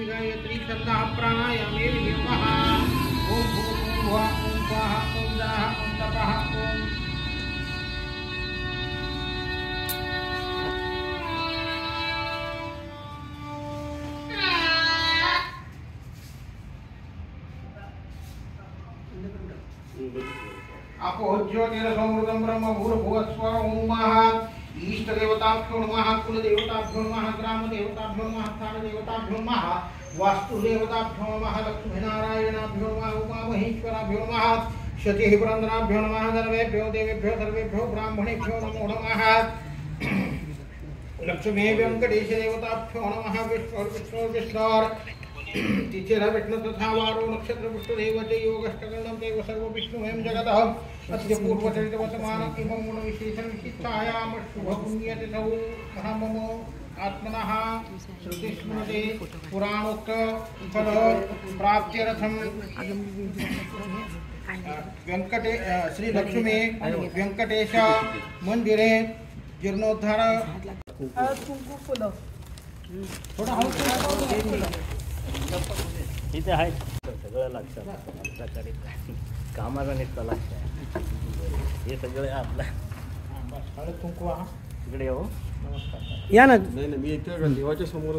देवी गायत्री छंदः प्राणायामे विनियमः ओम भूर्भुवः ओम स्वाहा ओम दाः ओम तपः ओम आपो ज्योतिरसमृतं ब्रह्म भूर्भुवस्वः ओमः इष्टदेवताभ्यो नमः कुलदेवताभ्यो नमः ग्रामदेवताभ्यो नमः स्थानदेवताभ्यो नमः वास्तुदेवताभ्यो नमः लक्ष्मीनारायणाभ्यो नमः उमामहेश्वराभ्यो नमः शतिः पुरन्दराभ्यो नमः सर्वेभ्यो देवेभ्यो सर्वेभ्यो ब्राह्मणेभ्यो नमो नमः लक्ष्मी वेंकटेशदेवताभ्यो नमः विष्णुर्विष्णुर्विष्णुर् तिथिर विष्णु तथा वारो नक्षत्र पुष्टदेव च योगष्टकर्णं देव सर्व विष्णुमयं जगतः अस्य पूर्वचरितवर्तमान इमं गुणविशेषं विशिष्टायाम शुभपुण्यतिथौ महाममो आत्मनः श्रुतिस्मृते पुराणोक्त फल प्राप्त्यर्थं वेंकटे श्री लक्ष्मी वेंकटेश मंदिरे जीर्णोद्धार कुंकू फुलं थोडा हळू इथे आहे सगळं लक्षात आमच्याकडे कामाचा निघता लक्षात हे सगळं आपलं हळद कुंकू हा इकडे येऊ नमस्कार या ना. नाही मी इथे देवाच्या समोर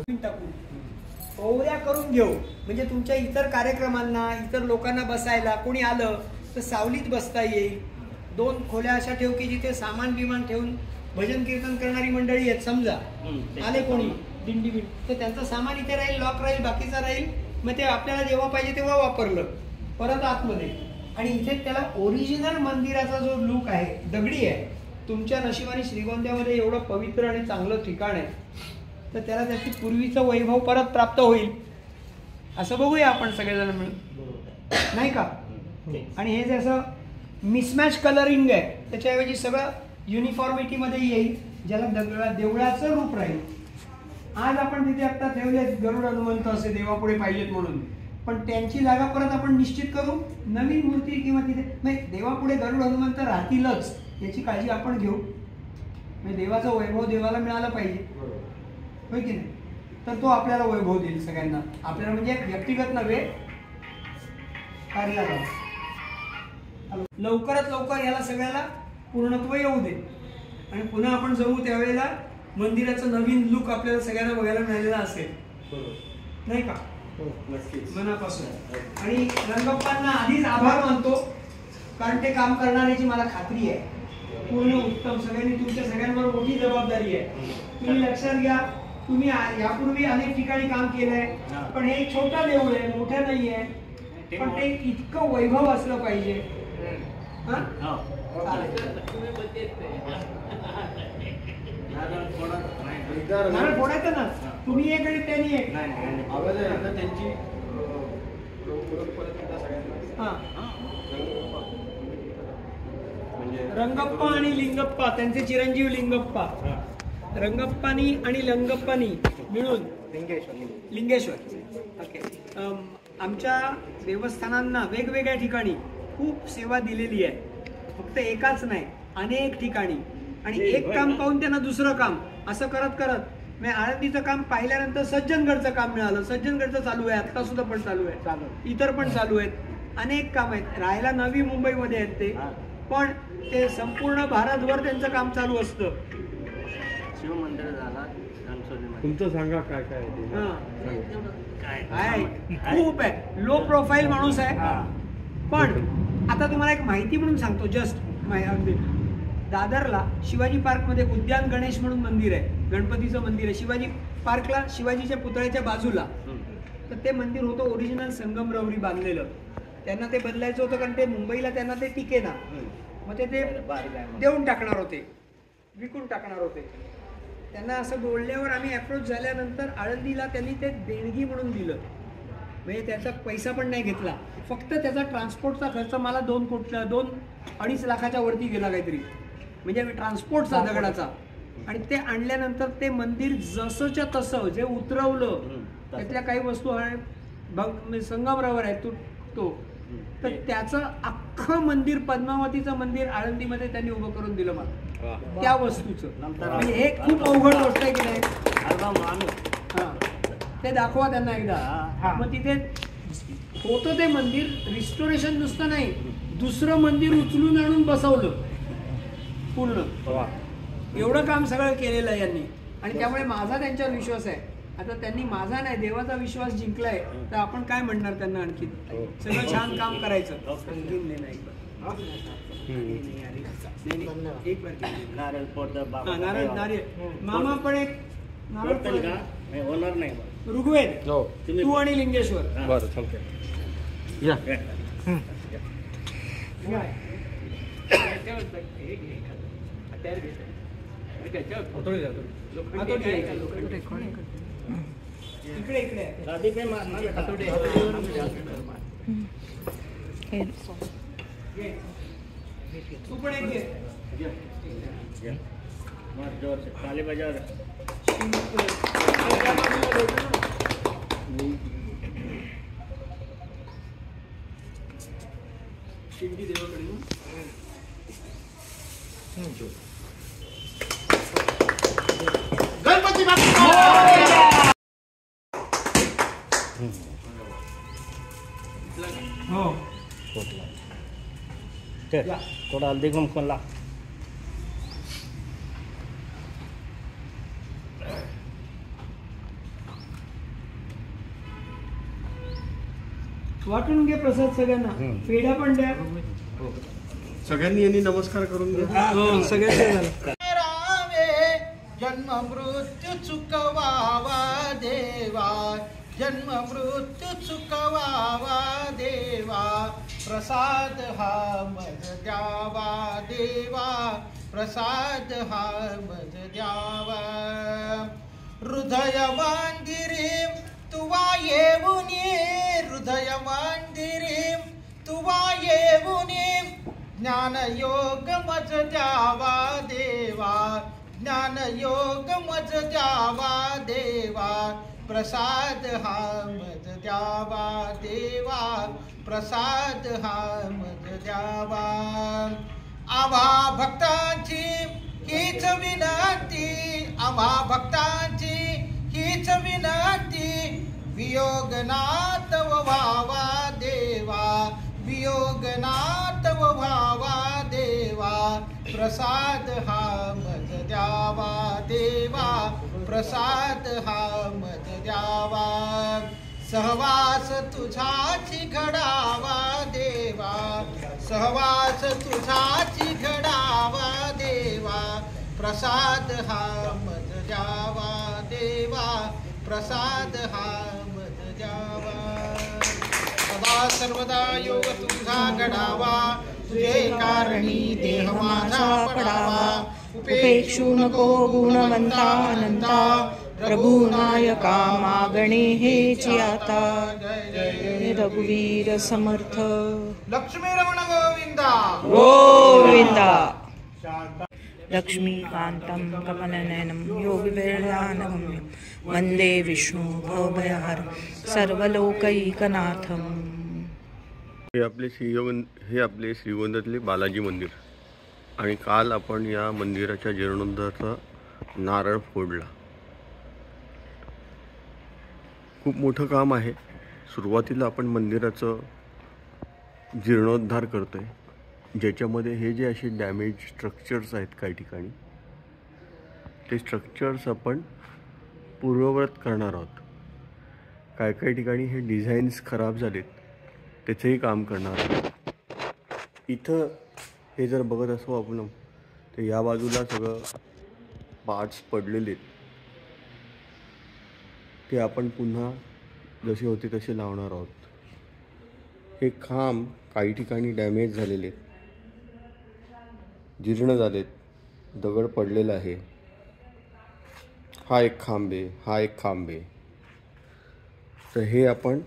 ओवऱ्या करून घेऊ म्हणजे तुमच्या इतर कार्यक्रमांना इतर लोकांना बसायला कोणी आलं तर सावलीत बसता येईल. 2 खोल्या अशा ठेव की जिथे सामान बिमान ठेवून भजन कीर्तन करणारी मंडळी आहेत. समजा आले कोणी दिंडी बिंडी तर त्यांचं सामान इथे राहील, लॉक राहील, बाकीचा राहील. मग ते आपल्याला जेव्हा पाहिजे तेव्हा वापरलं परत आतमध्ये. आणि इथे त्याला ओरिजिनल मंदिराचा जो लुक आहे दगडी आहे. तुमच्या नशिबाने श्रीगोंद्यामध्ये एवढं पवित्र आणि चांगलं ठिकाण आहे तर त्याला त्याची पूर्वीचं वैभव परत प्राप्त होईल असं बघूया आपण सगळेजण मिळून, नाही का? आणि हे जे असं मिसमॅच कलरिंग आहे त्याच्याऐवजी सगळं युनिफॉर्मिटीमध्ये येईल ज्याला देवळाचं रूप राहील. आज आपण तिथे आता ठेवले गरुड हनुमंत असे देवापुढे पाहिजेत म्हणून, पण त्यांची जागा परत आपण निश्चित करू. नवीन मूर्ती किंवा तिथे नाही देवापुढे गरुड हनुमंत राहतीलच याची काळजी आपण घेऊ. म्हणजे देवाचा वैभव देवाला मिळाला पाहिजे, होय की नाही? तर तो आपल्याला वैभव देईल सगळ्यांना. आपल्याला म्हणजे व्यक्तिगत नव्हे कार्याला. लवकरात लवकर याला सगळ्याला पूर्णत्व येऊ दे आणि पुन्हा आपण जाऊ त्यावेळेला मंदिराचं नवीन लुक आपल्याला सगळ्यांना बघायला मिळालेला असेल, नाही का? मनापासून. आणि रंगप्पांना आधीच आभार मानतो कारण ते काम करण्याची मला खात्री आहे पूर्ण उत्तम. सगळ्यांनी तुमच्या सगळ्यांवर मोठी जबाबदारी आहे. तुम्ही लक्षात घ्या तुम्ही यापूर्वी अनेक ठिकाणी काम केलंय पण हे एक छोटं देऊळ आहे, मोठं नाही आहे, पण ते इतकं वैभव असलं पाहिजे. नारळ फोडायचं ना तुम्ही एक आणि त्यांनी एक. त्यांची रंगप्पा आणि लिंगप्पा त्यांचे चिरंजीव लिंगप्पा. रंगप्पानी आणि लंगप्पानी मिळून लिंगेश्वर. ओके. आमच्या देवस्थानांना वेगवेगळ्या ठिकाणी खूप सेवा दिलेली आहे, फक्त एकाच नाही अनेक ठिकाणी. आणि एक काम पाहून त्यांना दुसरं काम असं करत करत म्हणजे आळंदीचं काम पाहिल्यानंतर सज्जनगडचं काम मिळालं. सज्जनगडचं चालू आहे आता सुद्धा पण चालू आहे, इतर पण चालू आहेत. अनेक काम आहेत. राहायला नवी मुंबईमध्ये आहेत ते, पण ते संपूर्ण भारतभर त्यांचं काम चालू असतं. शिवमंदिर झाला तुमचं सांगा काय काय आहे. खूप आहे. लो प्रोफाईल माणूस आहे. पण आता तुम्हाला एक माहिती म्हणून सांगतो जस्ट. अगदी दादरला शिवाजी पार्कमध्ये उद्यान गणेश म्हणून मंदिर आहे, गणपतीचं मंदिर आहे. शिवाजी पार्कला शिवाजीच्या पुतळ्याच्या बाजूला. तर ते मंदिर होतं ओरिजिनल संगमरवरी बांधलेलं. त्यांना ते बदलायचं होतं कारण ते मुंबईला त्यांना ते टिकेना. मग ते देऊन टाकणार होते, विकून टाकणार होते. त्यांना असं बोलल्यावर आम्ही अप्रोच झाल्यानंतर आळंदीला त्यांनी ते देणगी म्हणून दिलं. म्हणजे त्याचा पैसा पण नाही घेतला, फक्त त्याचा ट्रान्सपोर्टचा खर्च मला 2-2.5 लाखाच्या वरती गेला काहीतरी. म्हणजे ट्रान्सपोर्टचा दगडाचा. आणि ते आणल्यानंतर ते मंदिर जसंच्या तसं जे उतरवलं त्यातल्या काही वस्तू संगमरवर आहे तो तर त्याचं अख्खं मंदिर पद्मावतीचं मंदिर आळंदीमध्ये त्यांनी उभं करून दिलं मला त्या वस्तूचं. म्हणजे हे खूप अवघड गोष्ट आहे की नाही? ते दाखवा त्यांना एकदा. हा. मग तिथे होतं ते मंदिर रिस्टोरेशन नुसतं नाही, दुसरं मंदिर उचलून आणून बसवलं पूर्ण. एवढं काम सगळं केलेलं आहे यांनी. आणि त्यामुळे माझा त्यांच्यावर विश्वास आहे. आता त्यांनी माझा नाही देवाचा विश्वास जिंकलाय, तर आपण काय म्हणणार त्यांना आणखी. सगळं छान काम करायचं. एक नारळ पडतं बाबा. नारळ मामा पण एक नारळ पडतं का? नाही, होणार नाही. ऋग्वेद हो तू आणि लिंगेश्वर. बरं चालतंय या. इकडे इकडे गादी पे मारणार का? तू पण एक घे. मार जोर से ताली बजा रे. शिंदी देवाकडे ना. गणपती बाप्पा. हो चल, थोड़ा हल्दी कुमकुम ला. वाटून घे प्रसाद सगळ्यांना. पेढा पण द्या. सगळ्यांनी यांनी नमस्कार करून घ्या. हो सगळ्यांचं झालं. रावे जन्म मृत्यू चुकवावा देवा, जन्म मृत्यू चुकवावा देवा, प्रसाद हा मज द्यावा देवा, प्रसाद हा मज द्यावा. हृदय मंदिरीं तुवा येऊनी, हृदय मंदिरीं तुवा येऊनी, ज्ञान योग मज द्यावा देवा, ज्ञान योग मज द्यावा देवा, प्रसाद हा मज द्यावा देवा, प्रसाद हा मज द्यावा. आम्हा भक्तांची हीच विनंती, आम्हा भक्तांची हीच विनंती, वियोगनाथ व्हावा देवा, वियोगनाथ व्हावा देवा, प्रसाद हा मज द्यावा देवा, प्रसाद हा मज द्यावा. सहवास तुझाची घडावा देवा, सहवास तुझाची घडावा देवा, प्रसाद हा मज द्यावा देवा, प्रसाद हा मज द्यावा. सदा सर्वदा योग तुझा घडावा, तुझे कारणी देह माझा पडावा. उपेक्षू नको गुणवंता अनंता, रघुनायका मागणे हेची आता. रघुवीर समर्थ लक्ष्मी रमण गोविंदा गोविंदा. लक्ष्मीकांतं कमलनयनं योगिवेदानगम्यं वंदे विष्णु भवभयहरं सर्वलोकैकनाथं. हे आपले श्रीगोंद्यातले बालाजी मंदिर. आणि काल आपण या मंदिराच्या जीर्णोद्धाराचा नारळ फोडला. खूप मोठं काम आहे. सुरुवातीला आपण मंदिराचं जीर्णोद्धार करतो आहे, ज्याच्यामध्ये हे जे असे डॅमेज स्ट्रक्चर्स आहेत काही ठिकाणी, ते स्ट्रक्चर्स आपण पूर्ववत करणार आहोत. काही ठिकाणी हे डिझाईन्स खराब झालेत, त्याचंही काम करणार आहोत. इथं हे जर बघत असू आपण, तर या बाजूला सगळं पार्ट्स पडलेले आहेत, ते आपण पुन्हा जसे होते तसे लावणार आहोत. हे खांब काही ठिकाणी डॅमेज झालेले आहेत, जीर्ण झालेत, दगड पडलेला आहे. हा एक खांब आहे, हा एक खांब आहे. तर हे आपण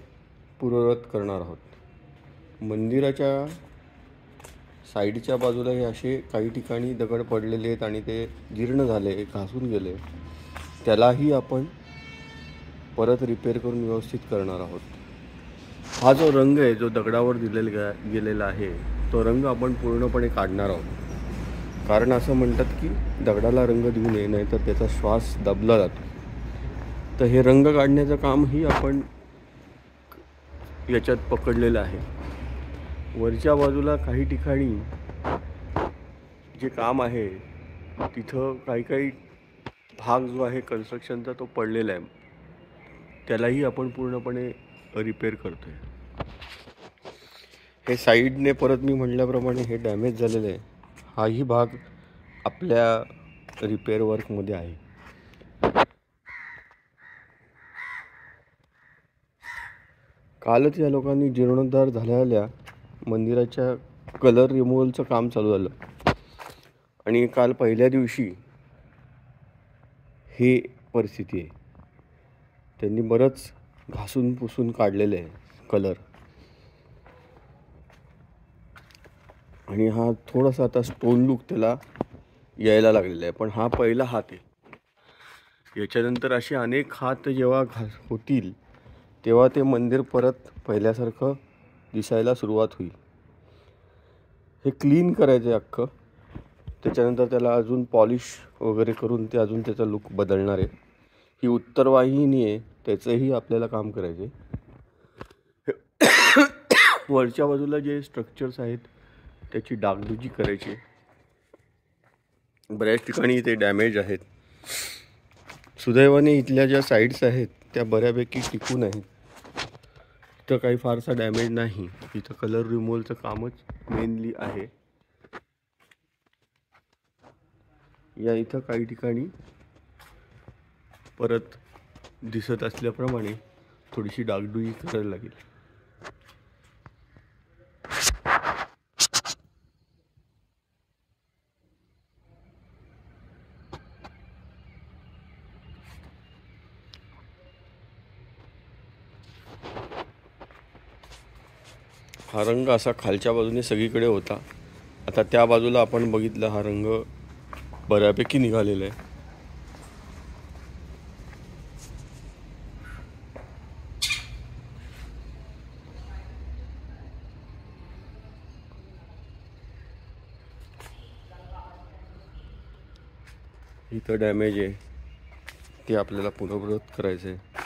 पूर्ववत करणार आहोत. मंदिराच्या साईडच्या बाजूला हे असे काही ठिकाणी दगड पडलेले आहेत आणि ते जीर्ण झाले, घासून गेले. त्यालाही आपण परत रिपेअर करून व्यवस्थित करणार आहोत. हा जो रंग आहे, जो दगडावर गेलेला आहे, तो रंग आपण पूर्णपणे काढणार आहोत. कारण असं म्हणतात की दगडाला रंग देऊ नये, नाहीतर त्याचा श्वास दबला जातो. तर हे रंग काढण्याचं कामही आपण याच्यात पकडलेलं आहे. वरच्या बाजूला काही ठिकाणी जे काम आहे तिथं काही भाग जो आहे कन्स्ट्रक्शनचा तो पडलेला आहे, त्यालाही आपण पूर्णपणे रिपेअर करतोय. हे साईडने परत मी म्हटल्याप्रमाणे हे डॅमेज झालेलं आहे. हाही भाग आपल्या रिपेअर वर्कमध्ये आहे. कालच या लोकांनी जीर्णोद्धार झालेल्या मंदिराच्या कलर रिमूव्हलचं काम चालू झालं आणि काल पहिल्या दिवशी हे परिस्थिती आहे. त्यांनी बरंच घासून पुसून काढलेलं आहे कलर. आणि हा थोडासा आता स्टोन लुक त्याला यायला लागलेला आहे. पण हा पहिला हात आहे. याच्यानंतर असे अनेक हात जेव्हा होतील तेव्हा ते मंदिर परत पहिल्यासारखं दिसायला सुरुवात होईल. हे क्लीन करायचं आहे अख्खं. त्याच्यानंतर त्याला अजून पॉलिश वगैरे करून ते अजून त्याचा लुक बदलणार आहे. ही उत्तर वाहिनी आहे, त्याचंही आपल्याला काम करायचं आहे. वरच्या बाजूला जे स्ट्रक्चर्स आहेत त्याची डागडुजी करायची. बऱ्याच ठिकाणी ते डॅमेज आहेत. सुदैवाने इथल्या ज्या साईड्स आहेत त्या बऱ्यापैकी टिकून आहेत. इथं काही फारसा डॅमेज नाही. इथं कलर रिमूव्हलचं कामच मेनली आहे. या इथं काही ठिकाणी परत दिसत असल्याप्रमाणे थोडीशी डागडुजी करायला लागेल. हा रंग असा खालच्या बाजूने सगळीकडे होता. आता त्या बाजूला आपण बघितलं हा रंग बऱ्यापैकी निघालेला आहे. इथं डॅमेज आहे ते आपल्याला पुनर्वृत्त करायचं आहे.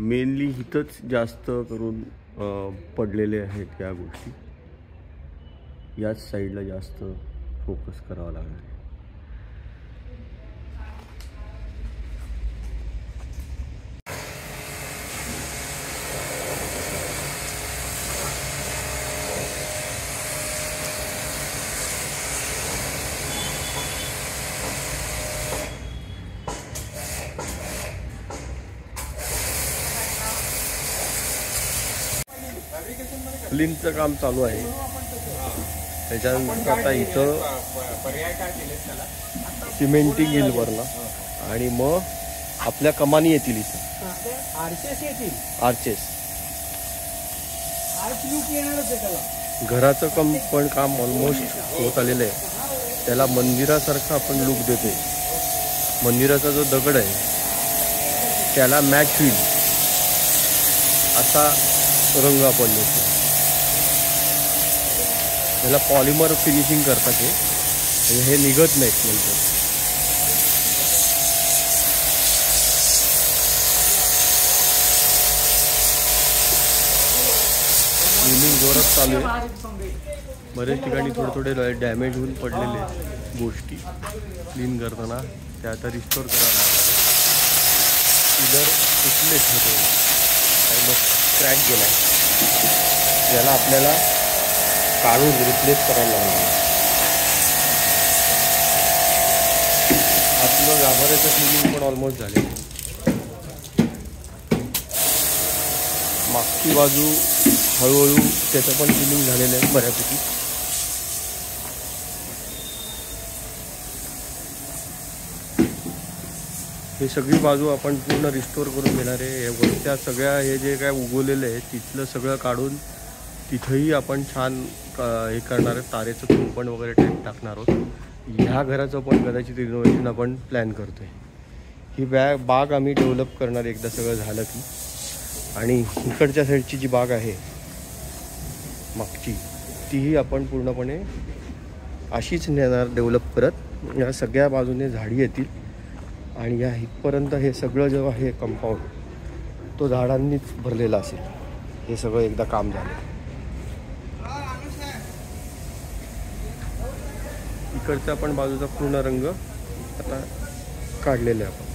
मेनली इथंच जास्त करून पडलेले आहेत या गोष्टी. याच साईडला जास्त फोकस करावा लागणार आहे. क्लीनचं काम चालू आहे. त्याच्यानंतर आता इथं सिमेंटिंग येईल वरला आणि मग आपल्या कमानी येतील. इथं आर्चेस येतील. आर्चेस आर्च लुक येणारच आहे त्याला. घराचं पण काम ऑलमोस्ट होत आलेलं आहे. त्याला मंदिरासारखं आपण लुक देतोय. मंदिराचा जो दगड आहे त्याला मॅच होईल असा रंग आपण देतो. त्याला पॉलिमर फिनिशिंग करतात हे निघत नाहीत नंतर. क्लिनिंग जोरात चालू आहे. बरेच ठिकाणी थोडे डॅमेज होऊन पडलेले गोष्टी क्लीन करताना त्या आता रिस्टोर करायला लागतात. पिलर तुटलेच होते आणि मग क्रॅक गेला. याला आपल्याला काढून रिप्लेस करायला लागणार. आतलं गाभाऱ्याचं क्लिनिंग पण ऑलमोस्ट झाले. मागची बाजू हळूहळू त्याचं पण क्लिनिंग झालेलं आहे बऱ्यापैकी. हे सगळी बाजू आपण पूर्ण रिस्टोर करून घेणार आहे. वरच्या सगळ्या हे जे काय उगवलेलं आहे तिथलं सगळं काढून तिथंही आपण छान हे करणार आहे. तारेचं कुंपण वगैरे टाईप टाकणार आहोत. ह्या घराचं पण कदाचित रिनोव्हेशन आपण प्लॅन करतो आहे. ही बाग आम्ही डेव्हलप करणार एकदा सगळं झालं की. आणि इकडच्या साईडची जी बाग आहे मागची तीही आपण पूर्णपणे अशीच नेणार डेव्हलप करत. या सगळ्या बाजूने झाडी येतील आणि या इथपर्यंत हे सगळं जेव्हा हे कंपाऊंड तो झाडांनीच भरलेला असेल. हे सगळं एकदा काम झालं. इकडचा पण बाजूचा पूर्ण रंग आता काढलेला आहे आपण.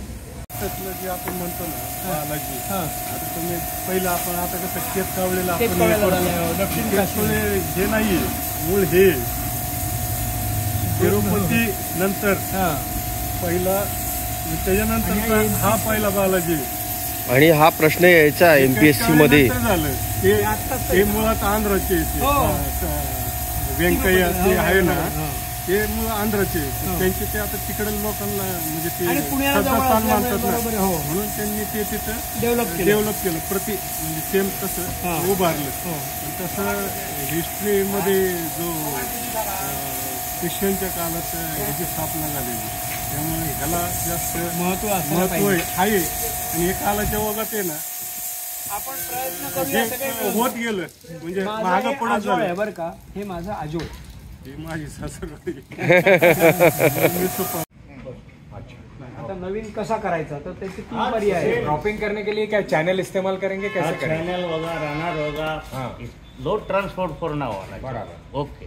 त्यातलं जे आपण म्हणतो ना बालाजी, आता तुम्ही पहिलं आपण आता कसं केप कावलेलं केप आपण कावलेलं हे झालं, करतो. दक्षिण केप काशी. कावले हे नाही मूळ हे तिरुपती नंतर पहिला त्याच्यानंतर हा पहिला बालाजी. आणि हा प्रश्न यायचा MPSC मध्ये. झालं ते मुळात आंध्राचे व्यंकय्या ते आहे ना, ते मुळ आंध्राचे. त्यांचे ते आता तिकडे लोकांना म्हणजे ते श्रद्धास्थान मानतात ना, म्हणून त्यांनी ते तिथं डेव्हलप केलं. म्हणजे सेम तसं उभारलं. पण तसं हिस्ट्रीमध्ये जो ख्रिश्चनच्या काळात ह्याची स्थापना झालेली, त्यामुळे ह्याला जास्त महत्व आहे. आणि हे कालाच्या ओघात आहे ना आपण प्रयत्न करूया. होत गेलं म्हणजे मागं पडत झालं. बरं का, हे माझं आजोळ, ही माझी सासरवाडी. आता नवीन कसा करायचा तर त्याचे 3 पर्याय आहे. ड्रॉपिंग करने के लिए क्या चैनल इस्तेमाल करेंगे, कैसे करेंगे? चैनल होगा, रनर होगा, लोड ट्रांसपोर्ट करना होगा. बराबर. ओके.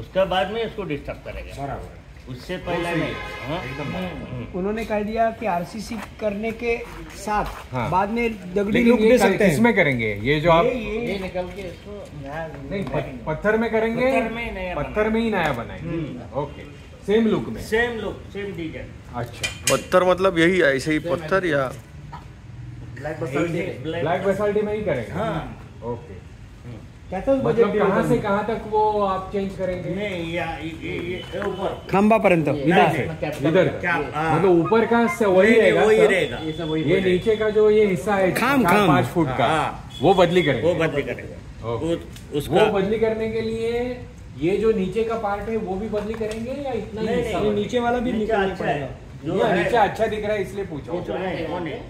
उसके बाद में इसको डिस्टर्ब करेगा. बराबर. उससे पहले नहीं. उन्होंने कह दिया कि RCC करने के साथ हाँ। बाद में दगड़ी लेकिन लुक ये दे सकते हैं. किसमें करेंगे? ये जो आप ये निकल के इसको नहीं पत्थर में करेंगे, पत्थर में ही नया पत्थर में ही नया बनाएंगे. ओके, सेम लुक में. Same look, same design. अच्छा. पत्थर मतलब यही ऐसे ही पत्थर या ब्लैक ब्लैक बेसाल्टी में ही करेंगे. हाँ. ओके. त्यातच बजेट मतलब कहाँ से कहाँ तक वो आप चेंज करेंगे? नहीं ये ऊपर खांबापर्यंत इधर से इधर क्या? हाँ. मतलब ऊपर का से वही रहेगा, वही सब? रहेगा. ये नीचे का जो ये हिस्सा है खाम, 5 फुट का, हाँ. वो बदली करेंगे. वो बदली करेगा. ओके. उसका वो बदली करने के लिए ये जो नीचे का पार्ट है वो भी बदली करेंगे या इतना ही नहीं, हिस्सा? नहीं, नीचे वाला भी नीचे निकालना अच्छा है. पड़ेगा. जो ये है, नीचे अच्छा दिख रहा है इसलिए पूछा. वो जो है, वो नहीं.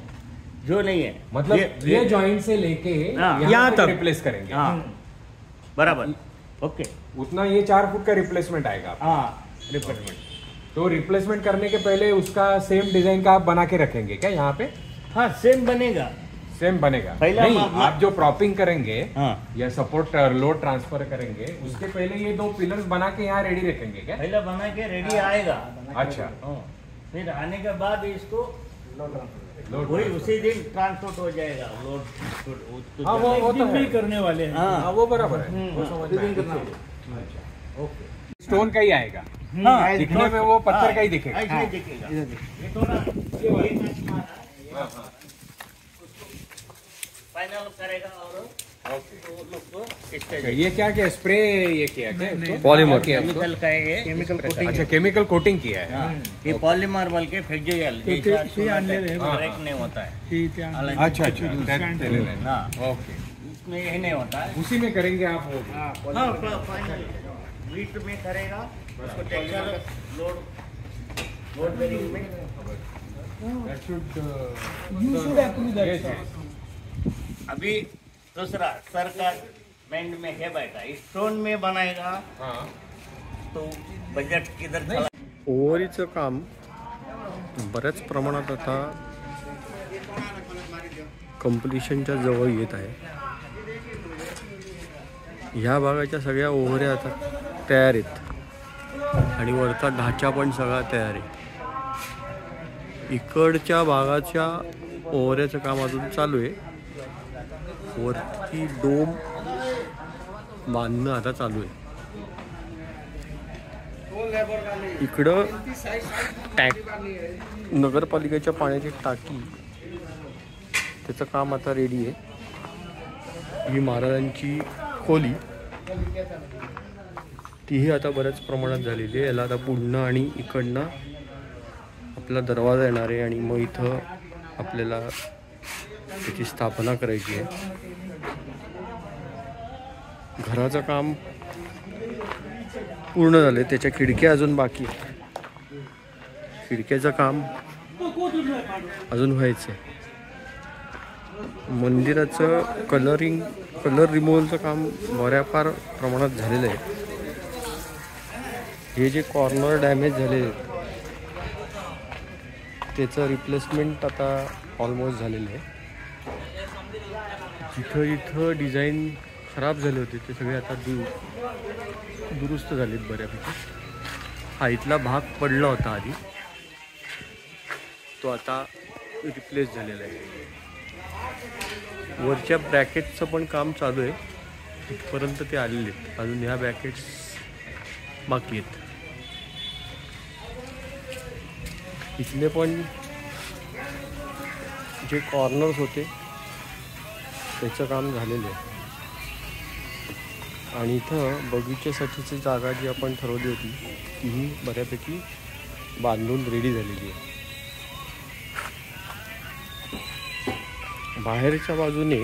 जो नहीं है मतलब ये जॉइंट से लेके हाँ. यहाँ तक रिप्लेस करेंगे. हाँ बराबर. ओके. उतना ये 4 फुट का रिप्लेसमेंट आएगा. हाँ रिप्लेसमेंट. तो रिप्लेसमेंट करने के पहले उसका सेम डिजाइन का आप बना के रखेंगे क्या यहाँ पे? हाँ सेम बनेगा. सेम बनेगा. पहला नहीं, हम- आप जो प्रॉपिंग करेंगे हाँ या सपोर्ट लोड ट्रांसफर करेंगे उसके पहले ये 2 पिलर्स बना के यहाँ रेडी रखेंगे क्या? पहला बना के रेडी आएगा. अच्छा. हाँ. फिर आने के बाद इसको लोड वही उसी दिन ट्रांसपोर्ट हो जाएगा. लोड हाँ वो तो है. करने वाले हैं. हाँ. हाँ वो बराबर है. वो समझ में आया. अच्छा. ओके. स्टोन का ही आएगा. हाँ. दिखने में वो पत्थर का ही दिखेगा. ऐसे ही दिखेगा. ये थोड़ा फाइनल करेगा और वो लोग को अच्छा, ये क्या क्या स्प्रे ये किया क्या इसको? पॉलीमर केमिकल का है ये. Chemical coating. अच्छा, केमिकल कोटिंग किया है. हाँ, ये पॉलीमर बल के फ्लेक्सिबल ब्रेक नहीं होता है. अलग- अच्छा अच्छा that- हाँ ओके. इसमें यही नहीं होता है. उसी में करेंगे आप वो. हाँ फाइनल वीट में करेगा उसको टेक्सचर लोड बेरिंग में. That should, You should approve that, yes, sir. yes. अभी दूसरा सर का बैंड में है बैठा. स्टोन में बनाएगा हाँ. तो बजट किधर चला. ओव्हरीचं काम बऱ्याच प्रमाणात आता कंप्लिशनच्या जवळ येत आहे. ह्या भागाच्या सगळ्या ओव्हऱ्या आता तयार आहेत आणि वरचा ढाचा पण सगळा तयार आहे. इकडच्या भागाच्या ओव्हऱ्याचं काम अजून चालू आहे. वरती डोम बांधणं आता चालू आहे. इकडं नगरपालिकेच्या पाण्याची टाकी त्याचं काम आता रेडी आहे. ही महाराजांची खोली तीही आता बऱ्याच प्रमाणात झालेली आहे. याला आता पुढनं आणि इकडनं आपला दरवाजा येणार आहे आणि मग इथं आपल्याला त्याची स्थापना करायची आहे. घराचं काम पूर्ण झालं, त्याच्या खिडक्या अजून बाकी आहेत. खिडक्याचं काम अजून व्हायचं आहे. मंदिराचं कलर रिमूव्हलचं काम बऱ्यापार प्रमाणात झालेलं आहे. हे जे कॉर्नर डॅमेज झाले त्याचं रिप्लेसमेंट आता ऑलमोस्ट झालेलं आहे. जिथं जिथं डिझाईन खराब झाले होते ते सगळे आता दुरुस्त झालेत बऱ्यापैकी. हा इथला भाग पडला होता आधी, तो आता रिप्लेस झालेला आहे. वरच्या ब्रॅकेटचं पण काम चालू आहे, इथपर्यंत ते आलेले आहेत. अजून ह्या ब्रॅकेट्स बाकी आहेत. इथले पण जे कॉर्नर्स होते त्याचं काम झालेलं आहे. आणि इथं बगीच्यासाठीची जागा जी आपण ठरवली होती तीही बऱ्यापैकी बांधून रेडी झालेली आहे. बाहेरच्या बाजूने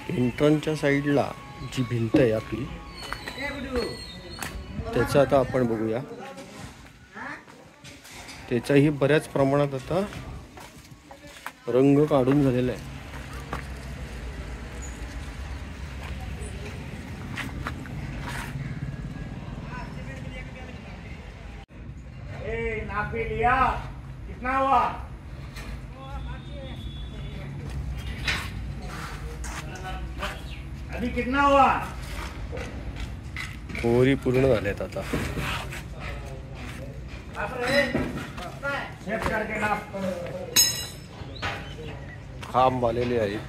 एंट्रन्सच्या साईडला जी भिंत आहे आपली त्याचं आता आपण बघूया. त्याचाही बऱ्याच प्रमाणात आता रंग काढून झालेला आहे. नापी लिया कितना हुआ? अभी कितना हुआ? पोरी पूर्ण झाल्यात आता. खांब आलेले आहेत,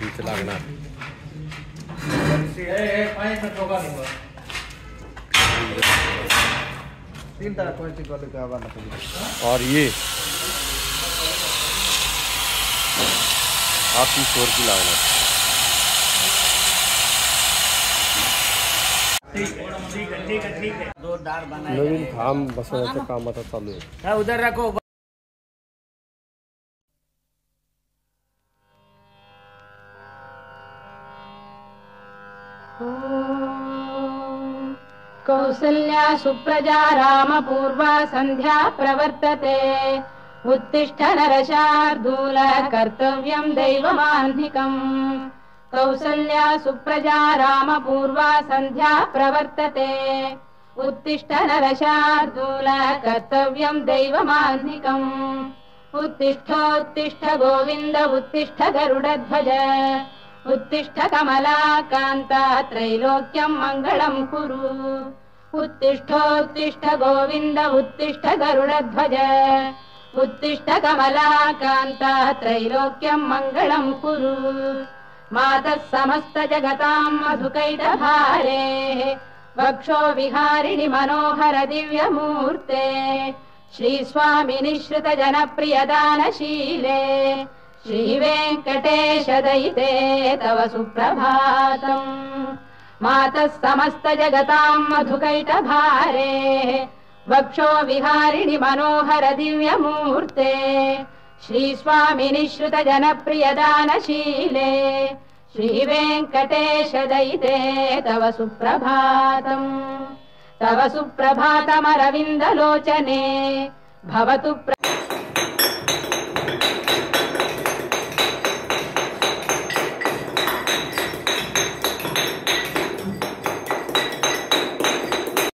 इथे लागणार. और ये आप इस ओर की लागणार. ठीक है. जोरदार बना. नवीन खांब बसवण्याचं काम आता चालू आहे. उधर रखो. कौसल्या सुप्रजा रामपूर्वा संध्या प्रवर्तते. उत्तिष्ठ नरशार्दूल कर्तव्यं दैवमान्धिकम्. कौसल्या सुप्रजा रामपूर्वा संध्या प्रवर्तते. उत्तिष्ठ नरशार्दूल कर्तव्यं दैवमान्धिकम्. उत्तिष्ठोत्तिष्ठ गोविन्द उत्तिष्ठ गरुडध्वज. उत्तिष्ठ कमलाकान्ता त्रैलोक्यं मङ्गलं कुरु. उत्तिष्ठोत्तिष्ठ गोविन्द उत्तिष्ठ गरुडध्वज. उत्तिष्ठ कमलाकान्ता त्रैलोक्यं मङ्गलं कुरु. मातः समस्त जगतां मधुकैटभारे. वक्षो विहारिणि मनोहर दिव्यमूर्ते. श्रीस्वामि निःश्रित जनप्रियदानशीले. श्रीवेङ्कटेश दयिते तव सुप्रभातम्. मातः समस्त जगतां मधुकैटभारे. वक्षो विहारिणि मनोहर दिव्यमूर्ते. श्रीस्वामि निःश्रित जनप्रियदानशीले. श्रीवेङ्कटेश दयिते तव सुप्रभातम्. तव सुप्रभातमरविन्दलोचने भवतु